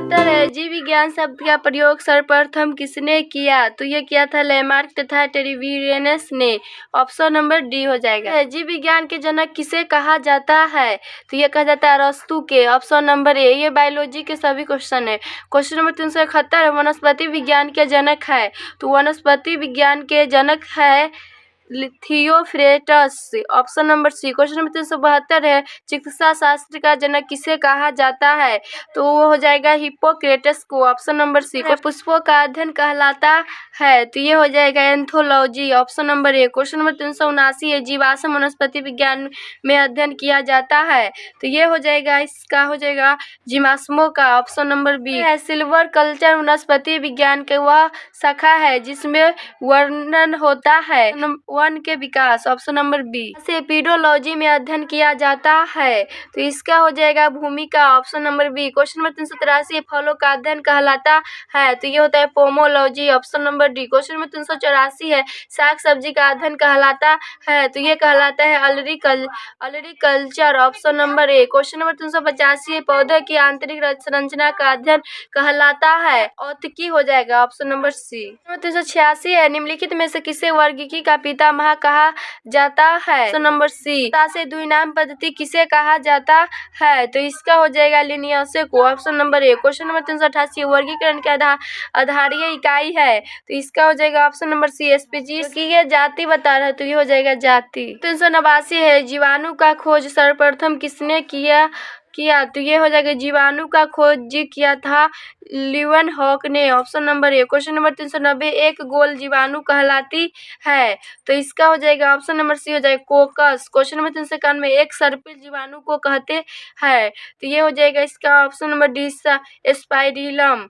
74 है, जीव विज्ञान शब्द का प्रयोग सर्वप्रथम किसने किया? तो ये किया था लैमार्क तथा टेरेवियरस ने। ऑप्शन नंबर डी हो जाएगा। जीव विज्ञान के जनक किसे कहा जाता है? तो ये कहा जाता है अरस्तु के। ऑप्शन नंबर ए। ये बायोलॉजी के सभी क्वेश्चन है। क्वेश्चन नंबर 371 है, वनस्पति विज्ञान के जनक है? तो वनस्पति विज्ञान के जनक है Theophrastus. Option number C. Question number 372 है, चिकित्सा शास्त्र का जनक किसे कहा जाता है? तो वो हो जाएगा हिप्पोक्रेटस को। Option number C. पुष्पों का अध्ययन कहलाता है? तो ये हो जाएगा anthology. Option number A. Question number 379 है, जीवाश्म वनस्पति विज्ञान में अध्ययन किया जाता है? तो ये हो जाएगा, इसका हो जाएगा जीवाश्मों का। ऑप्शन नंबर बी है। सिल्वर कल्चर वनस्पति विज्ञान के वह शाखा है जिसमें वर्णन होता है वन के विकास। ऑप्शन नंबर बी से एपिडोलॉजी में अध्ययन किया जाता है? तो इसका हो जाएगा भूमि का। Option number B. Question number 383, फलों का अध्ययन कहलाता है? तो ये होता है pomology. Option number D. Question number 384 है, साग सब्जी का अध्ययन कहलाता है? तो ये कहलाता है olericulture. Option number A. Question number 385, पौधे की आंतरिक संरचना का अध्ययन कहलाता है? औत्की हो जाएगा। ऑप्शन नंबर सी। 386 है, निम्नलिखित में से किसे वर्गीकी का पितामह कहा जाता है? Option number C. से द्विनाम पद्धति किसे कहा जाता है? तो इसका हो जाएगा लिनियस को। Option number A. Question number 388, वर्गीकरण के आधारीय इकाई है? तो इसका हो जाएगा ऑप्शन नंबर सी, स्पीशीज की ये जाति बता रहा है, तो ये हो जाएगा जाति। 389 है, जीवाणु का खोज सर्वप्रथम किसने किया? तो ये हो जाएगा जीवाणु का खोज किया था लीवनहॉक ने। Option number A. Question number 390, एक गोल जीवाणु कहलाती है? तो इसका हो जाएगा ऑप्शन नंबर सी हो जाएगा कोकस। क्वेश्चन नंबर 391, एक सर्पिल जीवाणु को कहते हैं? तो ये हो जाएगा इसका option number D spirillum.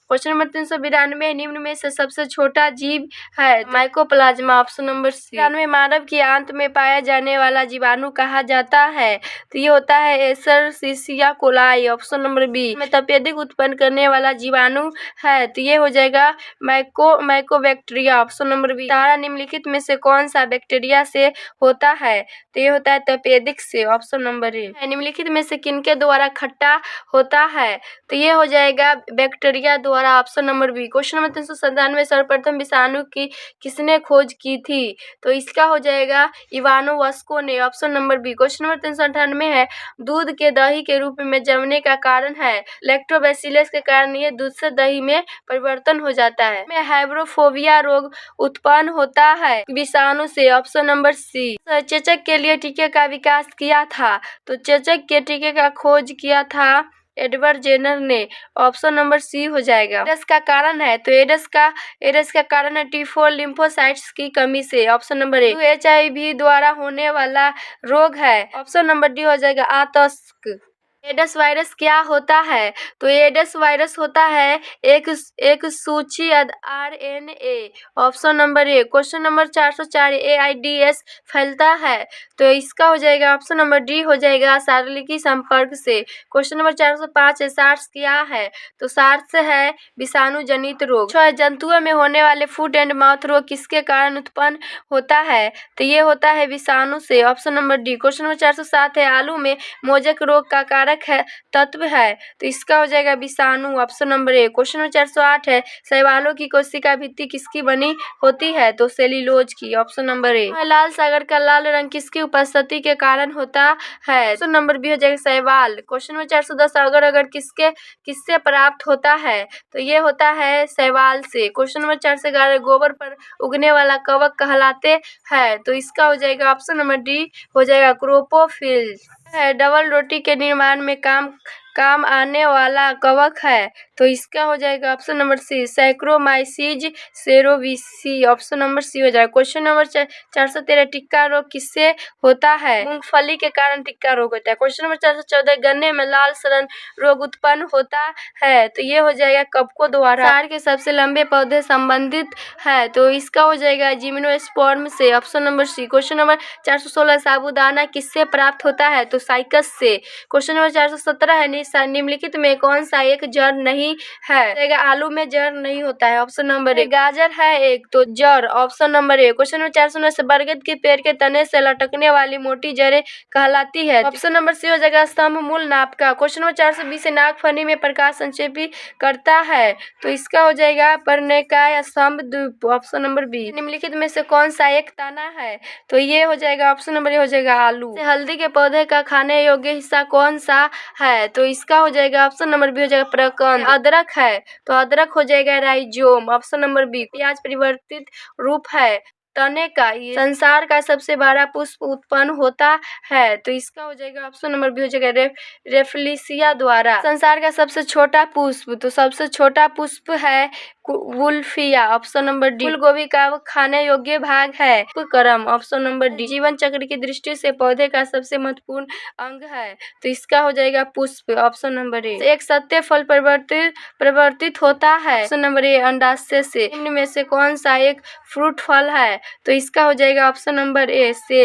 Question number 392, निम्न में से सबसे छोटा जीव है? माइकोप्लाज्मा। Option number C. मानव की आंत में पाया जाने वाला जीवाणु कहा जाता है? तो ये होता है Escherichia coli. Option number B. में तपेदिक उत्पन्न करने वाला जीवाणु है? तो ये हो जाएगा माइकोबैक्टीरिया। Option number B. तारा निम्नलिखित में से कौन सा बैक्टीरिया से होता है? तो ये होता है तपेदिक से। ऑप्शन नंबर ए। निम्नलिखित में से किनके द्वारा खट्टा होता है? तो ये हो जाएगा बैक्टीरिया द्वारा। Option number B. Question number 397, सर्वप्रथम विषाणु की किसने खोज की थी? तो इसका हो जाएगा इवानोवस्को ने। Option number B. Question number 398 है, दूध के दही के रूप में जमने का कारण है? लैक्टोबैसिलस के कारण ये दूध से दही में परिवर्तन हो जाता है। में हाइड्रोफोबिया रोग उत्पन्न होता है विषाणु से? Option number C. चेचक के लिए टीके का विकास किया था? तो चेचक के टीके का खोज किया था एडवर्ड जेनर ने। ऑप्शन नंबर सी हो जाएगा। एड्स का कारण है? तो एड्स का कारण है T4 लिम्फोसाइट्स की कमी से। ऑप्शन नंबर ए। HIV द्वारा होने वाला रोग है? ऑप्शन नंबर डी हो जाएगा आतंक। एड्स वायरस क्या होता है? तो एड्स वायरस होता है एक सूची RNA। Option number A. Question number 404, AIDS फैलता है? तो इसका हो जाएगा ऑप्शन नंबर डी हो जाएगा शारीरिक संपर्क से। क्वेश्चन नंबर 405 है, सार्स क्या है? तो सार्स है विषाणु जनित रोग। जंतुओं में होने वाले फुट एंड माउथ रोग किसके कारण उत्पन्न होता है? तो ये होता है विषाणु से। Option number D. Question number 407 है, आलू में मोजक रोग का कारक है तत्व है? तो इसका हो जाएगा विषाणु। Option number A. Question number 408 है, शैवालों की कोशिका भित्ति किसकी बनी होती है? तो सेल्यूलोज की। ऑप्शन नंबर ए। लाल सागर का लाल रंग किसकी उपस्थिति के कारण होता है? ऑप्शन नंबर बी हो जाएगा शैवाल। क्वेश्चन नंबर 410, अगर किससे प्राप्त होता है? तो ये होता है शैवाल से। क्वेश्चन नंबर 411, गोबर पर उगने वाला कवक कहलाते हैं? तो इसका हो जाएगा ऑप्शन नंबर डी हो जाएगा क्रोपोफिल। है डबल रोटी के निर्माण में काम आने वाला कवक है? तो इसका हो जाएगा option number C saccharomyces cerevisiae. Option number C हो जाएगा। क्वेश्चन नंबर 413, टिक्का रोग किससे होता है? मूंगफली के कारण टिक्का रोग होता है। क्वेश्चन नंबर 414, गन्ने में लाल सड़न रोग उत्पन्न होता है? तो ये हो जाएगा कवकों द्वारा। संसार के सबसे लंबे पौधे संबंधित है? तो इसका हो जाएगा जिम्नोस्पर्म से। Option number C. Question number 416, साबूदाना किससे प्राप्त होता है? तो साइकस से। क्वेश्चन नंबर 417 है, निम्नलिखित में कौन सा एक जड़ नहीं है? आलू में जड़ नहीं होता है, ऑप्शन नंबर ए। गाजर है एक तो जड़, option number A. Question number 419 बरगद के पेड़ के तने से लटकने वाली मोटी जड़ें कहलाती है, ऑप्शन नंबर सी हो जाएगा स्तंभ मूल नाप का। क्वेश्चन नंबर 420 नागफनी में प्रकाश संक्षेपी करता है, तो इसका हो जाएगा पर्णकाय स्तंभ द्वीप, ऑप्शन नंबर बी। निम्नलिखित में से कौन सा एक तना है? तो ये हो जाएगा ऑप्शन नंबर ए हो जाएगा आलू। हल्दी के पौधे का खाने योग्य हिस्सा कौन सा है? तो इसका हो जाएगा ऑप्शन नंबर बी हो जाएगा प्रकंद। अदरक है तो अदरक हो जाएगा राइजोम, ऑप्शन नंबर बी। प्याज परिवर्तित रूप है तने का, ये संसार का सबसे बड़ा पुष्प उत्पन्न होता है, तो इसका हो जाएगा ऑप्शन नंबर बी हो जाएगा रेफलिसिया द्वारा। संसार का सबसे छोटा पुष्प, तो सबसे छोटा पुष्प है वुल्फिया, ऑप्शन नंबर डी। फूल गोभी का खाने योग्य भाग है करम, ऑप्शन नंबर डी। जीवन चक्र की दृष्टि से पौधे का सबसे महत्वपूर्ण अंग है, तो इसका हो जाएगा पुष्प, ऑप्शन नंबर ए। एक सत्य फल परिवर्तित होता है, ऑप्शन नंबर ए अंडाशय से। निम्न में से कौन सा एक फ्रूट फल है? तो इसका हो जाएगा ऑप्शन नंबर ए सेब।